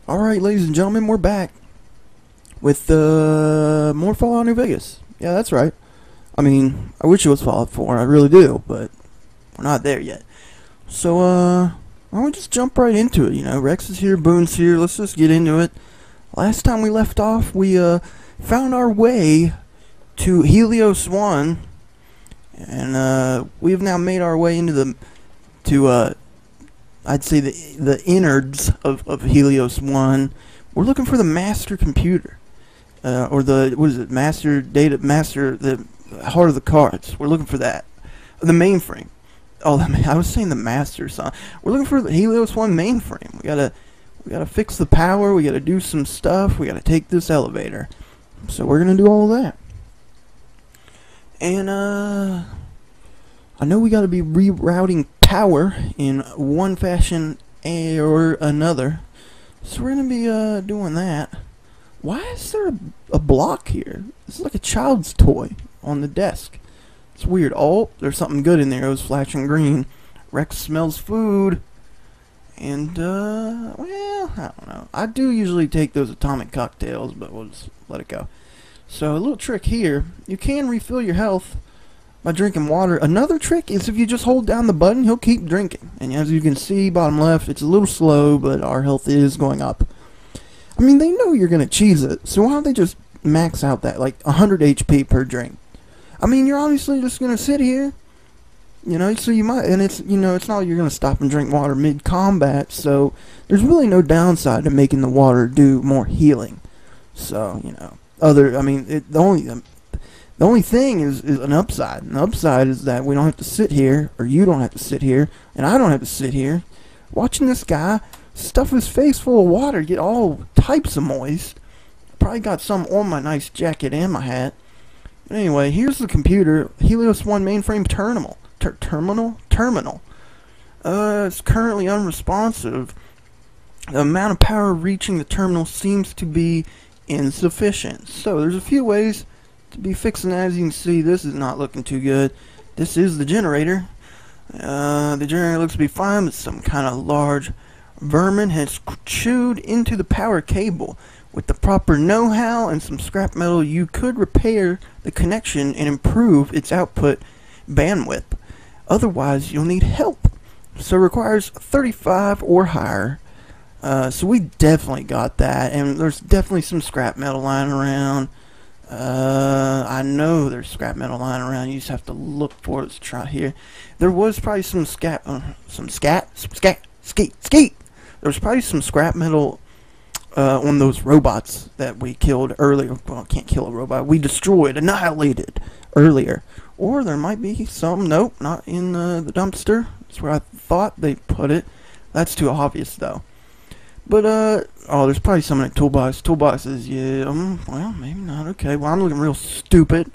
Alright, ladies and gentlemen, we're back with more Fallout New Vegas. Yeah, that's right. I mean, I wish it was Fallout 4, I really do, but we're not there yet. So, why don't we just jump right into it, Rex is here, Boone's here, let's just get into it. Last time we left off, we, found our way to Helios 1, and, we have now made our way into I'd say the innards of Helios 1. We're looking for the master computer. Or the, what is it, the heart of the cards. We're looking for that. The mainframe. Oh, I was saying the master son. We're looking for the Helios 1 mainframe. We gotta fix the power, we gotta do some stuff, we gotta take this elevator. So we're gonna do all of that. And, I know we gotta be rerouting power in one fashion or another. So we're gonna be doing that. Why is there a block here? This is like a child's toy on the desk. It's weird. Oh, there's something good in there. It was flashing green. Rex smells food. And, well, I don't know. I do usually take those atomic cocktails, but we'll just let it go. So, a little trick here. You can refill your health by drinking water. Another trick is if you just hold down the button, he'll keep drinking. And as you can see, bottom left, it's a little slow, but our health is going up. I mean, they know you're going to cheese it, so why don't they just max out that, like, 100 HP per drink? I mean, you're obviously just going to sit here, so you might, and it's, it's not like you're going to stop and drink water mid-combat, so there's really no downside to making the water do more healing. So, the only thing is an upside. And the upside is that we don't have to sit here, or you don't have to sit here, and I don't have to sit here, watching this guy stuff his face full of water, get all types of moist. Probably got some on my nice jacket and my hat. But anyway, here's the computer. Helios 1 mainframe terminal. Terminal. It's currently unresponsive. The amount of power reaching the terminal seems to be insufficient. So there's a few ways to be fixing that. As you can see, this is not looking too good. This is the generator. The generator looks to be fine, but some kind of large vermin has chewed into the power cable. With the proper know-how and some scrap metal, you could repair the connection and improve its output bandwidth. Otherwise, you'll need help. So it requires 35 or higher. So we definitely got that, and there's definitely some scrap metal lying around. I know there's scrap metal lying around. You just have to look for it. Let's try here. There was probably some skeet. There was probably some scrap metal on those robots that we killed earlier. Well, can't kill a robot. We destroyed, annihilated earlier. Or there might be some. Nope, not in the dumpster. That's where I thought they put it. That's too obvious, though. But, oh, there's probably some in the toolbox. Toolboxes, yeah, well, maybe not. Okay, well, I'm looking real stupid.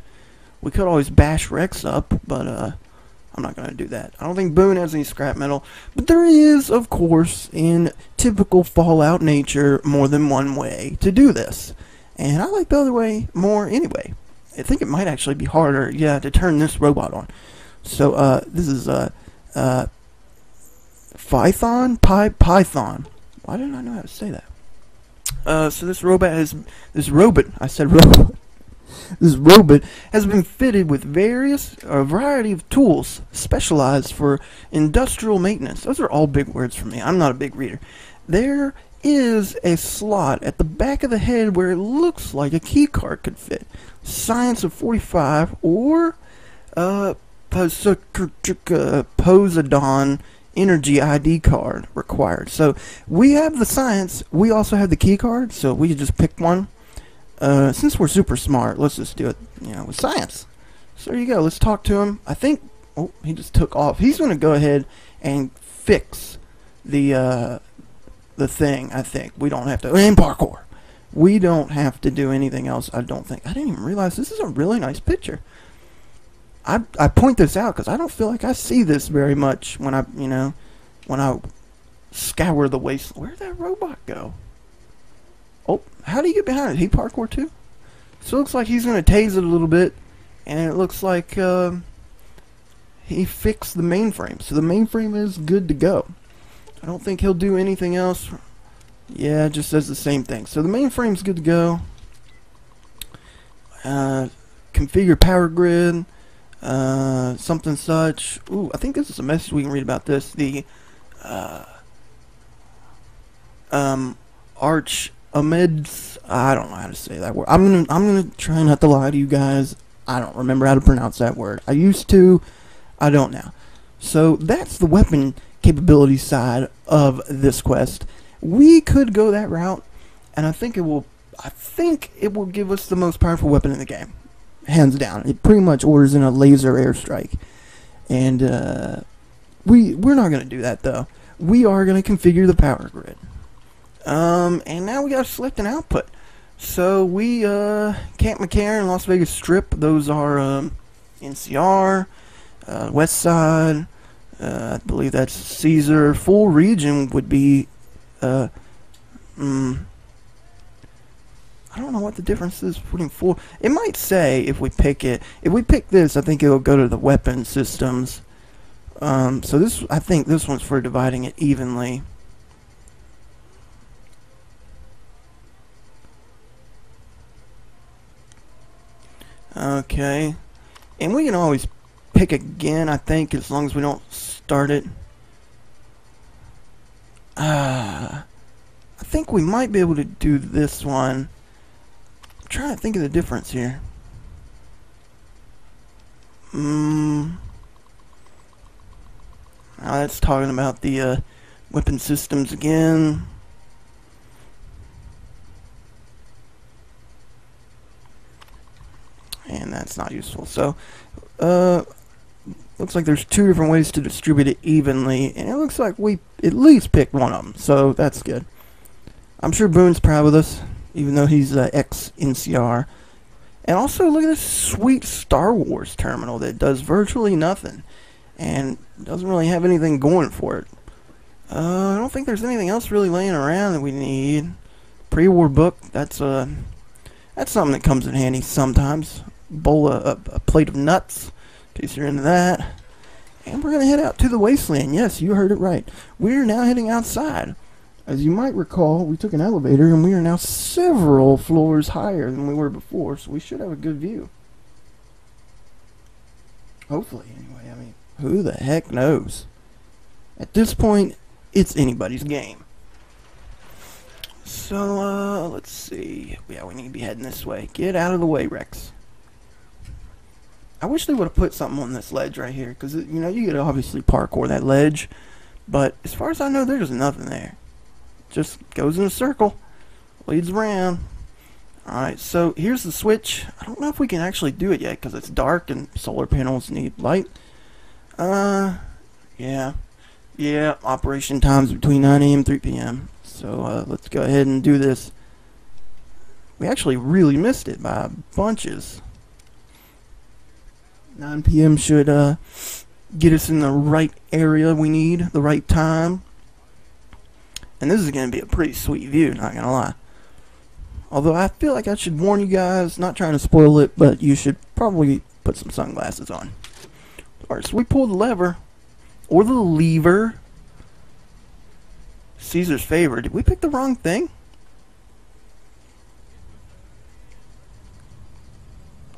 We could always bash Rex up, but, I'm not going to do that. I don't think Boone has any scrap metal. But there is, of course, in typical Fallout nature, more than one way to do this. And I like the other way more anyway. I think it might actually be harder, yeah, to turn this robot on. So, this is, Python. Why didn't I know how to say that? So this robot has this robot has been fitted with a variety of tools specialized for industrial maintenance. Those are all big words for me. I'm not a big reader. There is a slot at the back of the head where it looks like a key card could fit. Science of 45 or Poseidon Energy ID card required. So we have the science, we also have the key card, so we could just pick one. Since we're super smart, let's just do it, with science. So there you go, let's talk to him. I think, oh, he just took off. He's going to go ahead and fix the thing, I think. We don't have to, and parkour. We don't have to do anything else, I don't think. I didn't even realize this is a really nice picture. I point this out because I don't feel like I see this very much when I scour the waste. Where'd that robot go? Oh, how do you get behind it? He parkour too? So it looks like he's going to tase it a little bit, and it looks like he fixed the mainframe. So the mainframe is good to go. I don't think he'll do anything else Yeah, it just says the same thing. So the mainframe's good to go. Configure power grid. Something such. Ooh, I think this is a message we can read about this. The Arch Amids. I don't know how to say that word. I'm gonna try not to lie to you guys. I don't remember how to pronounce that word. I used to. I don't now. So that's the weapon capability side of this quest. We could go that route, and I think it will. I think it will give us the most powerful weapon in the game, hands down. It pretty much orders in a laser airstrike, and we're not gonna do that though. We are gonna configure the power grid. And now we gotta select an output. So we Camp McCarran, Las Vegas Strip. Those are NCR, West Side. I believe that's Caesar. Full region would be. I don't know what the difference is between full. It might say if we pick it. If we pick this, I think it'll go to the weapon systems. So this, I think this one's for dividing it evenly. Okay, and we can always pick again, I think, as long as we don't start it. I think we might be able to do this one. I'm trying to think of the difference here. Now that's talking about the weapon systems again. And that's not useful. So, looks like there's two different ways to distribute it evenly, and it looks like we at least picked one of them, so that's good. I'm sure Boone's proud with us, even though he's ex-NCR. And also, look at this sweet Star Wars terminal that does virtually nothing, and doesn't really have anything going for it. I don't think there's anything else really laying around that we need. Pre-war book, that's something that comes in handy sometimes. A plate of nuts, in case you're into that. And we're going to head out to the wasteland. Yes, you heard it right. We're now heading outside. As you might recall, we took an elevator, and we are now several floors higher than we were before, so we should have a good view. Hopefully, anyway. I mean, who the heck knows? At this point, it's anybody's game. So, let's see. Yeah, we need to be heading this way. Get out of the way, Rex. I wish they would have put something on this ledge right here, because, you know, you could obviously parkour that ledge, but as far as I know, there's nothing there. Just goes in a circle, leads around. Alright, so here's the switch. I don't know if we can actually do it yet, because it's dark and solar panels need light. Yeah, operation times between 9 a.m. and 3 p.m. So, let's go ahead and do this. We actually really missed it by bunches. 9 p.m. should get us in the right area we need, the right time. And this is going to be a pretty sweet view, not going to lie. Although I feel like I should warn you guys, not trying to spoil it, but you should probably put some sunglasses on. Alright, so we pull the lever, or the lever. Caesar's favor. Did we pick the wrong thing?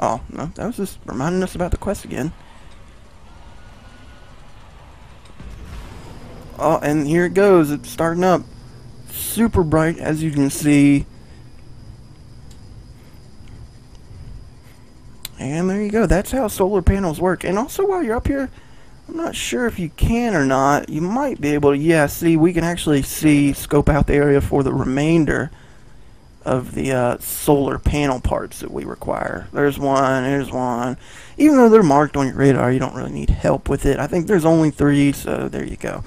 Oh, no, that was just reminding us about the quest again. Oh, and here it goes. It's starting up. Super bright, as you can see. And there you go. That's how solar panels work. And also, while you're up here, I'm not sure if you can or not. You might be able to, yeah, see, we can actually scope out the area for the remainder of the solar panel parts that we require. There's one, there's one. Even though they're marked on your radar, you don't really need help with it. I think there's only 3, so there you go.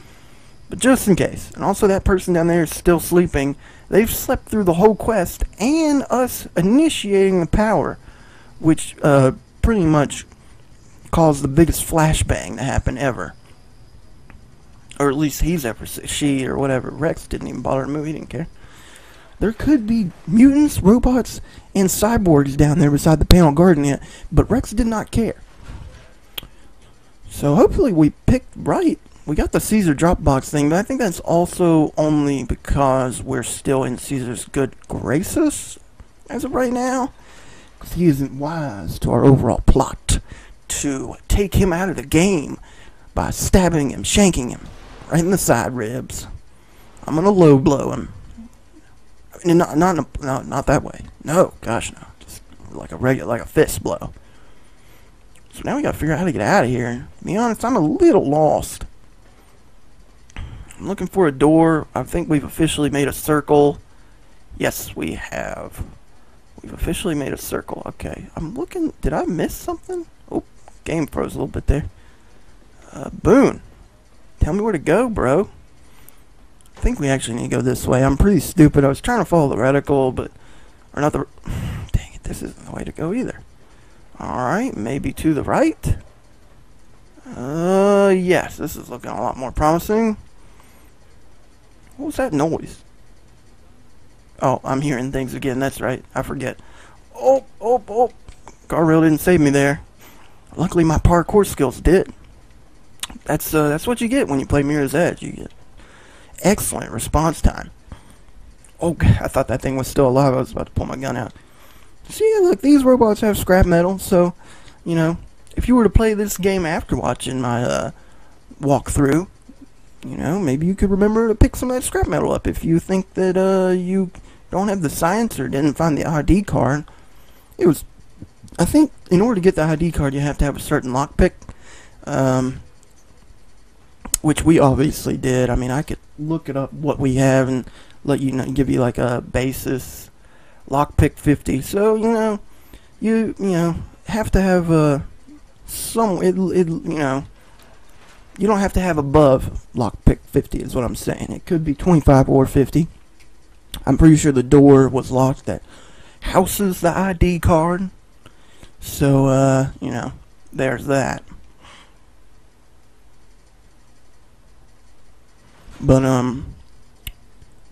But just in case. And also, that person down there is still sleeping. They've slept through the whole quest and us initiating the power, which pretty much caused the biggest flashbang to happen ever. Or at least he's ever, she or whatever. Rex didn't even bother to move, he didn't care. There could be mutants, robots, and cyborgs down there beside the panel guarding it, but Rex did not care. So hopefully we picked right. we got the Caesar Dropbox thing, but I think that's also only because we're still in Caesar's good graces as of right now. Because he isn't wise to our overall plot to take him out of the game by stabbing him, shanking him right in the side ribs. I'm gonna low blow him. I mean, not that way. No, gosh, no. Just like a fist blow. So now we gotta figure out how to get out of here. To be honest, I'm a little lost. I'm looking for a door. I think we've officially made a circle. Yes, we have. We've officially made a circle. Okay, I'm looking. Did I miss something? Oh, game froze a little bit there. Boone, tell me where to go, bro. I think we actually need to go this way. I'm pretty stupid. I was trying to follow the reticle, but... Or not the... Dang it, this isn't the way to go either. Alright, maybe to the right? Yes, this is looking a lot more promising. What was that noise? Oh, I'm hearing things again, that's right. I forget. Oh! Guardrail didn't save me there. Luckily, my parkour skills did. That's what you get when you play Mirror's Edge. You get excellent response time. Oh, I thought that thing was still alive. I was about to pull my gun out. See, look, these robots have scrap metal, so, you know, if you were to play this game after watching my walkthrough, you know, maybe you could remember to pick some of that scrap metal up if you think that you don't have the science or didn't find the ID card. I think in order to get the ID card, you have to have a certain lockpick, which we obviously did. I mean, I could look it up what we have and let you know, give you like a basis lockpick 50. So you know have to have you know, you don't have to have above lockpick 50 is what I'm saying. It could be 25 or 50. I'm pretty sure the door was locked that houses the ID card. So you know, there's that. But,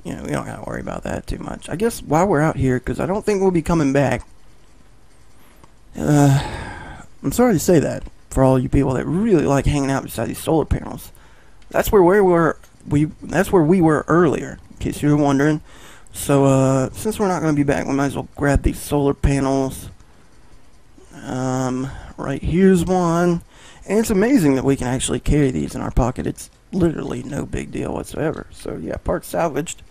you know, we don't gotta worry about that too much. I guess while we're out here, because I don't think we'll be coming back. I'm sorry to say that for all you people that really like hanging out beside these solar panels. That's where we were earlier, in case you were wondering. So, since we're not gonna be back, we might as well grab these solar panels. Right here's one. And it's amazing that we can actually carry these in our pocket. It's literally no big deal whatsoever. So yeah, part salvaged.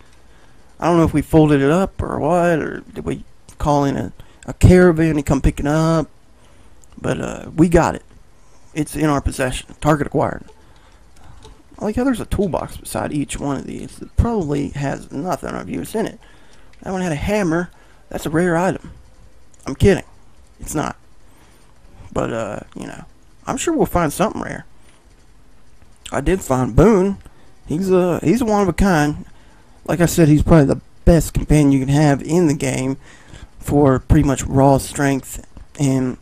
I don't know if we folded it up or what, or did we call in a caravan to come pick it up, but we got it. It's in our possession. Target acquired. I like how there's a toolbox beside each one of these that probably has nothing of use in it. That one had a hammer. That's a rare item. I'm kidding. It's not. But you know, I'm sure we'll find something rare. I did find Boone. He's a one of a kind. Like I said, he's probably the best companion you can have in the game for pretty much raw strength and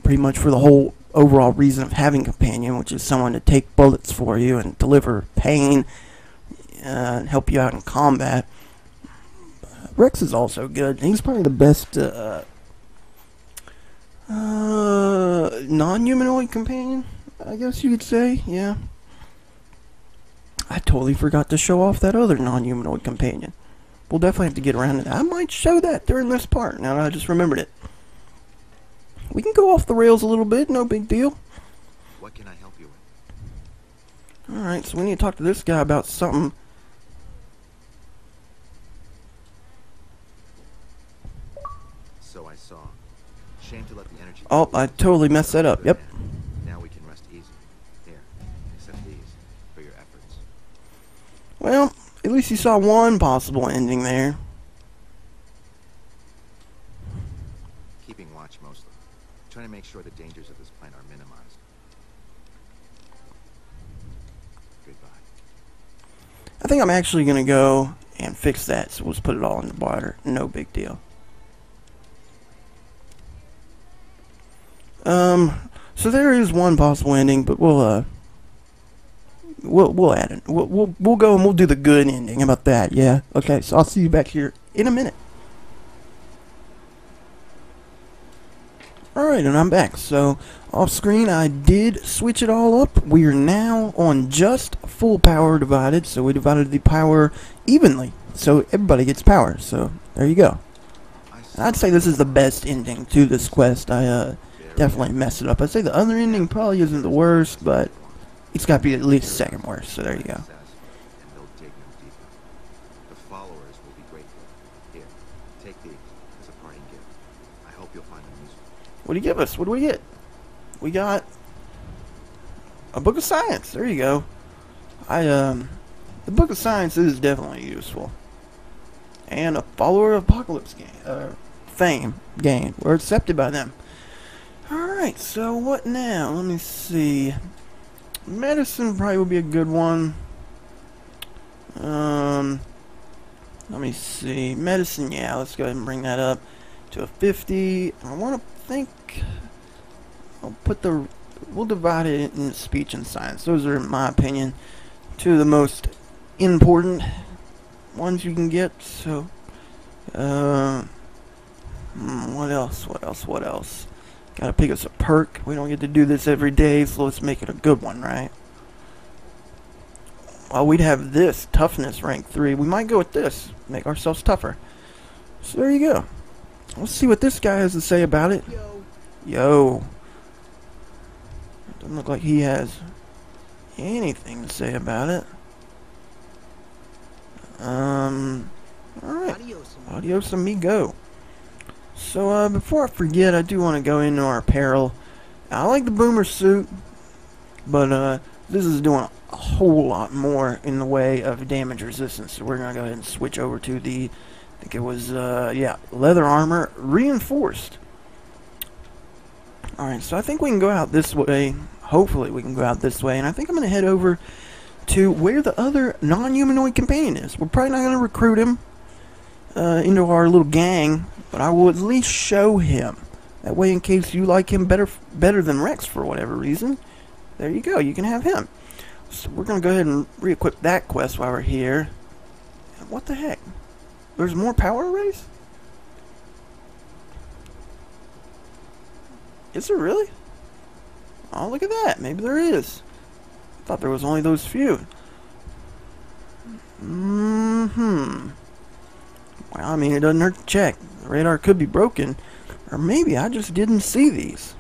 pretty much for the whole overall reason of having companion, which is someone to take bullets for you and deliver pain and help you out in combat. Rex is also good. He's probably the best non-humanoid companion, I guess you could say. Yeah. I totally forgot to show off that other non-humanoid companion. We'll definitely have to get around to that. I might show that during this part, now that I just remembered it. We can go off the rails a little bit, no big deal. What can I help you with? Alright, so we need to talk to this guy about something. So I saw. Shame to let the energy... Oh, I totally messed that up, yep. Now we can rest easy. Here, accept these for your efforts. Well, at least you saw one possible ending there. Keeping watch mostly. Trying to make sure the dangers of this plant are minimized. Goodbye. I think I'm actually going to go and fix that, so we'll just put it all in the water. No big deal. So there is one possible ending, but we'll add it. We'll go and we'll do the good ending. How about that? Yeah. Okay. So I'll see you back here in a minute. Alright, and I'm back. So, off screen, I did switch it all up. We are now on just full power divided, so we divided the power evenly. So, everybody gets power. So, there you go. I'd say this is the best ending to this quest. I definitely messed it up. I'd say the other ending probably isn't the worst, but it's got to be at least second worst. So, there you go. The followers will be grateful. Here, take these as a parting gift. I hope you'll find them useful. What do you give us? What do we get? We got a book of science. There you go. The book of science is definitely useful. And a follower of Apocalypse fame gained. We're accepted by them. Alright, so what now? Let me see. Medicine probably would be a good one. Let me see. Medicine, yeah, let's go ahead and bring that up to a 50. I want to think we'll divide it in speech and science. Those are, in my opinion, two of the most important ones you can get. So, what else? Gotta pick us a perk. We don't get to do this every day, so let's make it a good one, right? Well, we'd have this, toughness rank 3. We might go with this, make ourselves tougher. So there you go. Let's see what this guy has to say about it. Yo. Doesn't look like he has anything to say about it. Alright. Adios amigo. So, before I forget, I do want to go into our apparel. I like the boomer suit, but, this is doing a whole lot more in the way of damage resistance. So we're going to go ahead and switch over to the, I think it was, yeah, leather armor reinforced. Alright, so I think we can go out this way. Hopefully we can go out this way. And I think I'm going to head over to where the other non-humanoid companion is. We're probably not going to recruit him into our little gang, but I will at least show him. That way, in case you like him better than Rex for whatever reason, there you go. You can have him. So we're going to go ahead and re-equip that quest while we're here. And what the heck? There's more power arrays? Is there really? Oh, look at that. Maybe there is. I thought there was only those few. Well, I mean, it doesn't hurt to check. The radar could be broken. Or maybe I just didn't see these.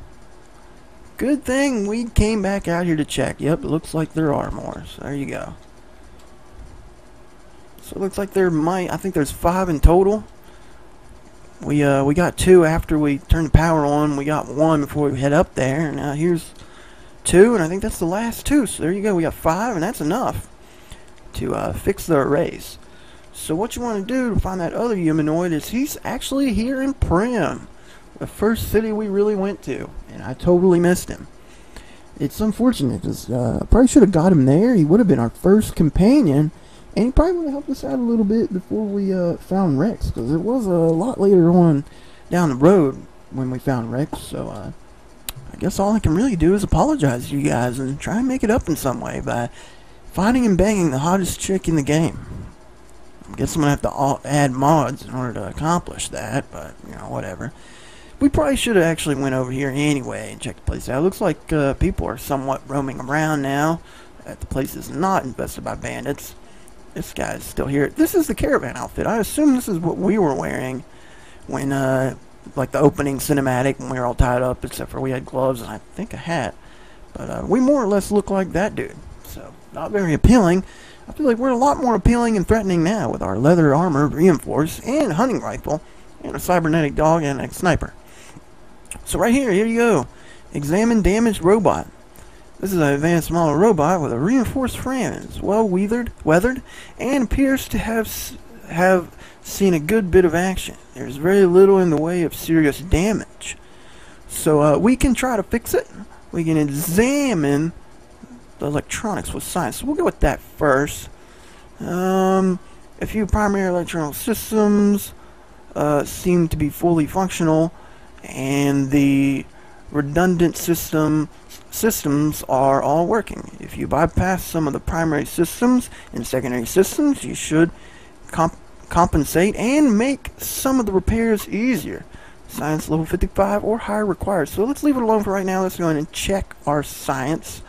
Good thing we came back out here to check. Yep, it looks like there are more. So there you go. So it looks like there might... I think there's 5 in total. We got 2 after we turned the power on. We got 1 before we head up there. Now here's 2, and I think that's the last 2. So there you go. We got 5, and that's enough to fix the arrays. So what you want to do to find that other humanoid is he's actually here in Primm, the first city we really went to, and I totally missed him. It's unfortunate because I probably should have got him there. He would have been our first companion, and he probably would have helped us out a little bit before we found Rex, because it was a lot later on down the road when we found Rex. So I guess all I can really do is apologize to you guys and try and make it up in some way by finding and banging the hottest chick in the game. I guess I'm going to have to add mods in order to accomplish that, but, you know, whatever. We probably should have actually went over here anyway and checked the place out. It looks like people are somewhat roaming around now. The place is not infested by bandits. This guy's still here. This is the caravan outfit. I assume this is what we were wearing when, like, the opening cinematic when we were all tied up, except for we had gloves and I think a hat. But we more or less look like that dude. So, not very appealing. I feel like we're a lot more appealing and threatening now with our leather armor reinforced and hunting rifle and a cybernetic dog and a sniper. So right here you go. Examine damaged robot. This is an advanced model robot with a reinforced frame. It's well weathered, and appears to have seen a good bit of action. There's very little in the way of serious damage. So we can try to fix it. We can examine the electronics with science. So we'll go with that first. A few primary electronic systems seem to be fully functional, and the redundant systems are all working. If you bypass some of the primary systems and secondary systems, you should compensate and make some of the repairs easier. Science level 55 or higher required. So let's leave it alone for right now. Let's go ahead and check our science.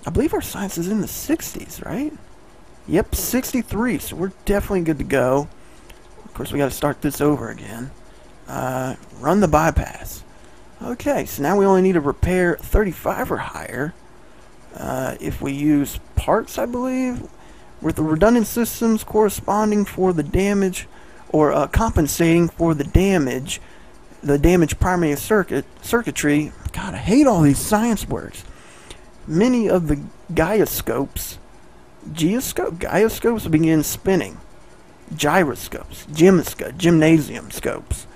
I believe our science is in the 60s, right? Yep, 63. So we're definitely good to go. Of course, we got to start this over again. Run the bypass. Okay, so now we only need to repair 35 or higher. If we use parts, I believe, with the redundant systems corresponding for the damage, or compensating for the damage primary circuitry. God, I hate all these science words. Many of the gyroscopes begin spinning. Gyroscopes, gymnasium scopes.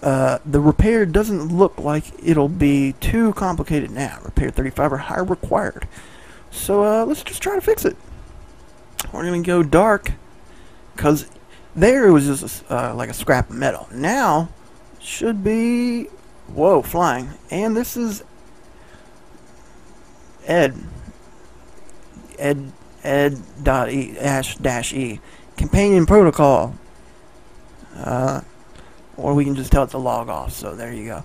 The repair doesn't look like it'll be too complicated now. Repair 35 or higher required. So let's just try to fix it. We're gonna go dark, cause there it was just like a scrap of metal. Now should be, whoa, flying. And this is ed.e companion protocol. Or we can just tell it to log off. So there you go.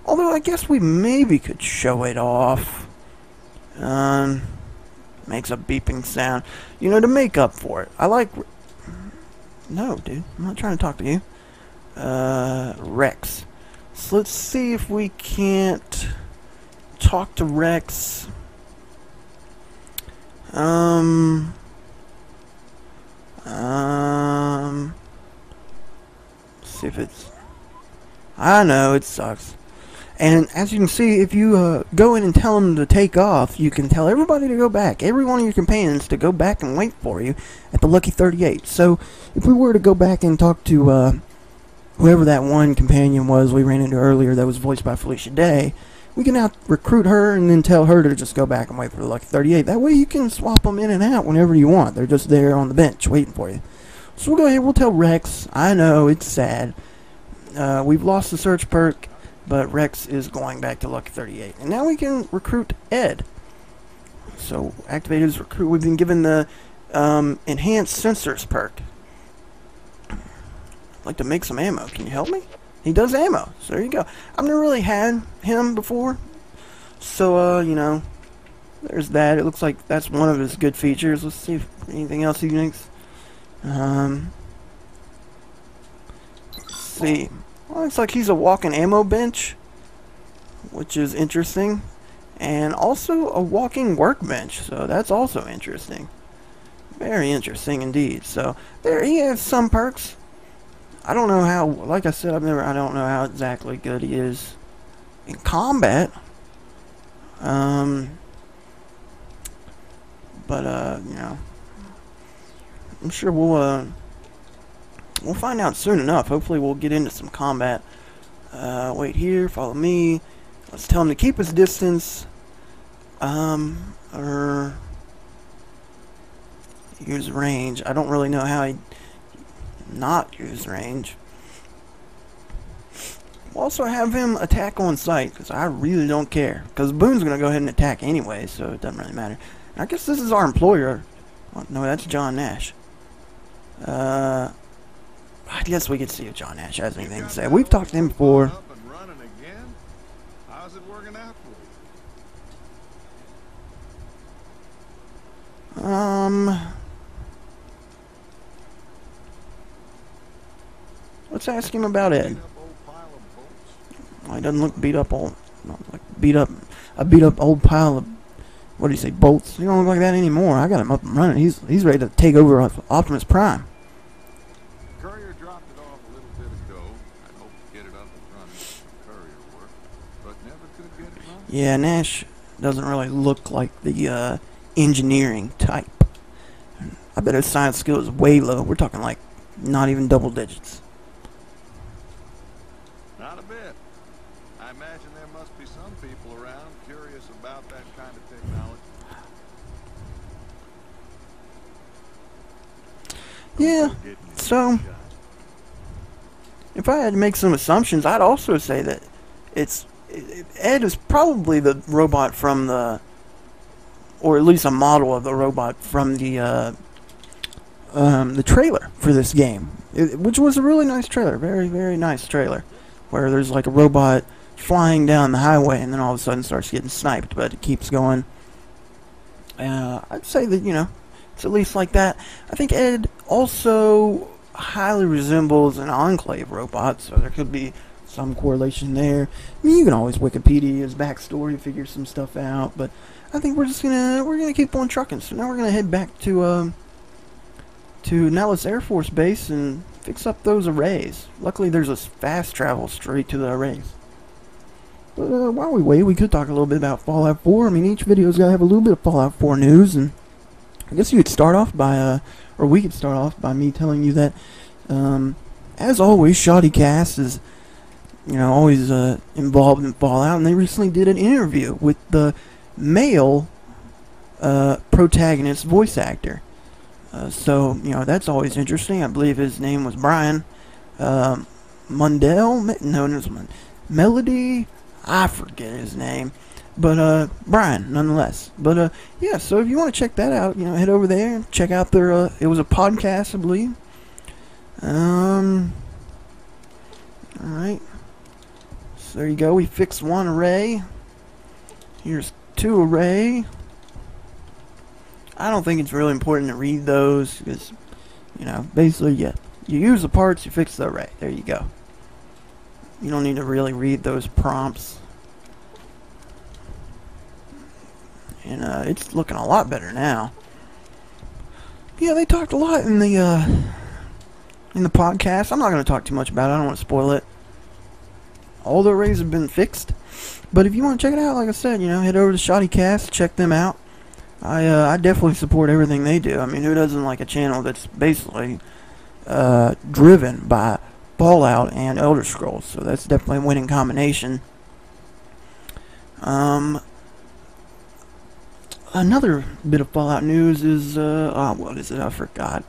Although I guess we maybe could show it off. Makes a beeping sound. You know, to make up for it. I like... No, dude. I'm not trying to talk to you. Rex. So let's see if we can't talk to Rex. See if it's... I know, it sucks. And as you can see, if you go in and tell them to take off, you can tell everybody to go back. Every one of your companions to go back and wait for you at the Lucky 38. So, if we were to go back and talk to whoever that one companion was we ran into earlier that was voiced by Felicia Day, we can now recruit her and then tell her to just go back and wait for the Lucky 38. That way you can swap them in and out whenever you want. They're just there on the bench waiting for you. So we'll go ahead, we'll tell Rex. I know, it's sad. We've lost the search perk, but Rex is going back to Lucky 38. And now we can recruit Ed. So, activate his recruit. We've been given the enhanced sensors perk. I'd like to make some ammo. Can you help me? He does ammo. So there you go. I've never really had him before. So, you know, there's that. It looks like that's one of his good features. Let's see if anything else he makes. Let's see. Well, looks like he's a walking ammo bench, which is interesting. And also a walking workbench. So that's also interesting. Very interesting indeed. So there he has some perks. I don't know how, like I said, I don't know how exactly good he is in combat. But, you know, I'm sure we'll find out soon enough. Hopefully we'll get into some combat. Wait here, follow me. Let's tell him to keep his distance. Or use range. I don't really know how he not use range. We'll also have him attack on sight, because I really don't care. Because Boone's going to go ahead and attack anyway, so it doesn't really matter. And I guess this is our employer. Oh, no, that's John Nash. I guess we could see if John Nash has anything to say. We've talked to him before. Up and running again? How's it working out for you? Let's ask him about Ed. Beat up old pile of bolts? Well, he doesn't look beat up old, like a beat up old pile of, what do you say, bolts? He don't look like that anymore. I got him up and running. He's ready to take over Optimus Prime. Courier dropped it off a little bit ago. I hoped to get it up and running for courier work, but never could get it running. Yeah, Nash doesn't really look like the engineering type. I bet his science skill is way low. We're talking like not even double digits. Not a bit. I imagine there must be some people around curious about that kind of technology. Yeah, so if I had to make some assumptions, I'd also say that Ed is probably the robot from the, or at least a model of the robot from the trailer for this game, which was a really nice trailer, very, very nice trailer. where there's like a robot flying down the highway and then all of a sudden starts getting sniped, but it keeps going. I'd say that, it's at least like that. I think Ed also highly resembles an Enclave robot, so there could be some correlation there. I mean, you can always Wikipedia his backstory, figure some stuff out, but I think we're gonna keep on trucking. So now we're gonna head back to Nellis Air Force Base and fix up those arrays. Luckily, there's a fast travel straight to the arrays. But while we wait, we could talk a little bit about Fallout 4. I mean, each video's gotta have a little bit of Fallout 4 news, and I guess you could start off by, or we could start off by me telling you that, as always, ShoddyCast is, always involved in Fallout, and they recently did an interview with the male protagonist voice actor. So, that's always interesting. I believe his name was Brian Mundell. No, it was Melody. I forget his name. But, Brian, nonetheless. But, yeah, so if you want to check that out, head over there and check out their, it was a podcast, I believe. Alright. So there you go. We fixed one array. Here's two array. I don't think it's really important to read those, because, basically, you use the parts, you fix the array. There you go. You don't need to really read those prompts. And it's looking a lot better now. Yeah, they talked a lot in the podcast. I'm not going to talk too much about it. I don't want to spoil it. All the arrays have been fixed. But if you want to check it out, like I said, head over to ShoddyCast, check them out. I definitely support everything they do. I mean, who doesn't like a channel that's basically driven by Fallout and Elder Scrolls? So that's definitely a winning combination. Another bit of Fallout news is, what is it? I forgot.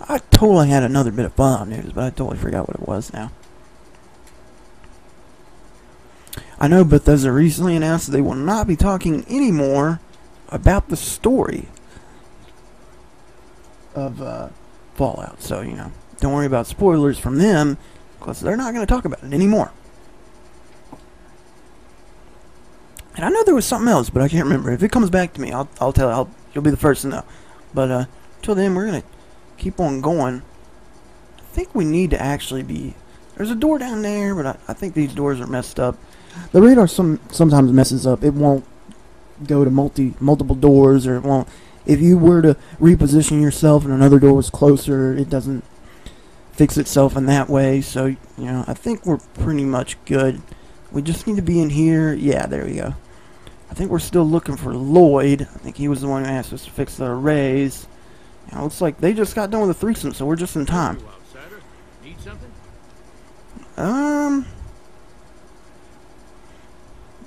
I totally had another bit of Fallout news, but I totally forgot what it was now. I know Bethesda recently announced that they will not be talking anymore about the story of Fallout. So, don't worry about spoilers from them, because they're not going to talk about it anymore. And I know there was something else, but I can't remember. If it comes back to me, I'll tell you. You'll be the first to know. But until then, we're going to keep on going. I think we need to actually be... There's a door down there, but I think these doors are messed up. The radar sometimes messes up. It won't go to multiple doors, or it won't... If you were to reposition yourself and another door was closer, it doesn't fix itself in that way. So, I think we're pretty much good. We just need to be in here. Yeah, there we go. I think we're still looking for Lloyd. I think he was the one who asked us to fix the arrays. It looks like they just got done with a threesome, so we're just in time. Need something?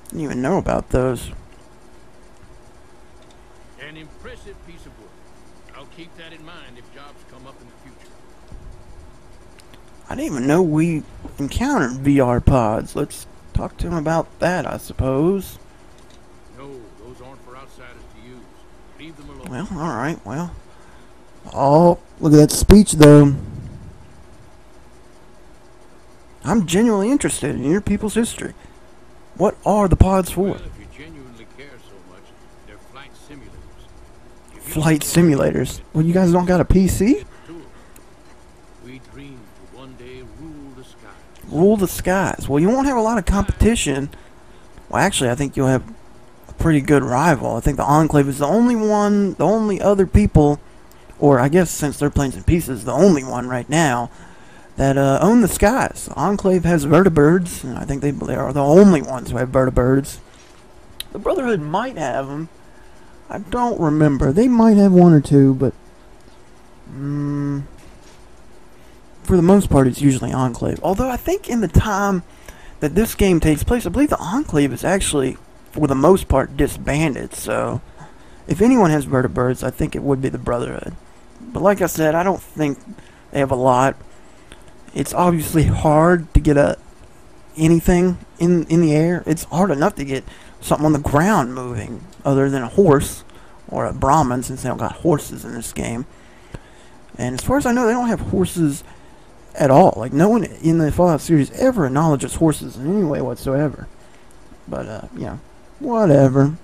Didn't even know about those. An impressive piece of work. I'll keep that in mind if jobs come up in the future. I didn't even know we encountered VR pods. Let's talk to him about that, I suppose. No, those aren't for outsiders to use. Leave them alone. Well, alright, well. Oh, look at that speech, though. I'm genuinely interested in your people's history. What are the pods for? Well, if you genuinely care so much, they're flight simulators. Flight simulators? Well, you guys don't got a PC? We dream to one day rule the skies. Rule the skies. Well, you won't have a lot of competition. Well, actually, I think you'll have a pretty good rival. I think the Enclave is the only other people, or I guess since they're Planes and Pieces, the only one right now that own the skies. The Enclave has vertibirds, and I think they are the only ones who have vertibirds. The Brotherhood might have them. I don't remember. They might have one or two, but for the most part, it's usually Enclave. Although I think in the time that this game takes place, I believe the Enclave is actually, for the most part, disbanded. So, if anyone has vertibirds, I think it would be the Brotherhood. But like I said, I don't think they have a lot. It's obviously hard to get anything in the air. It's hard enough to get something on the ground moving, other than a horse or a Brahmin, since they don't got horses in this game. And as far as I know, they don't have horses at all. Like, no one in the Fallout series ever acknowledges horses in any way whatsoever. But, you know, whatever.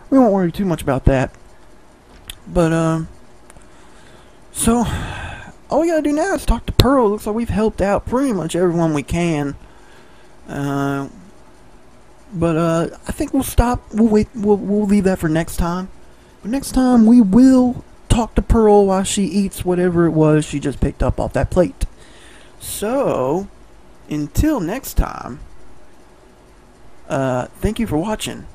We won't worry too much about that. But, so, all we gotta do now is talk to Pearl. Looks like we've helped out pretty much everyone we can. But, I think we'll stop. We'll wait. We'll leave that for next time. But next time, we will talk to Pearl while she eats whatever it was she just picked up off that plate. So, until next time, thank you for watching,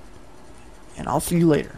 and I'll see you later.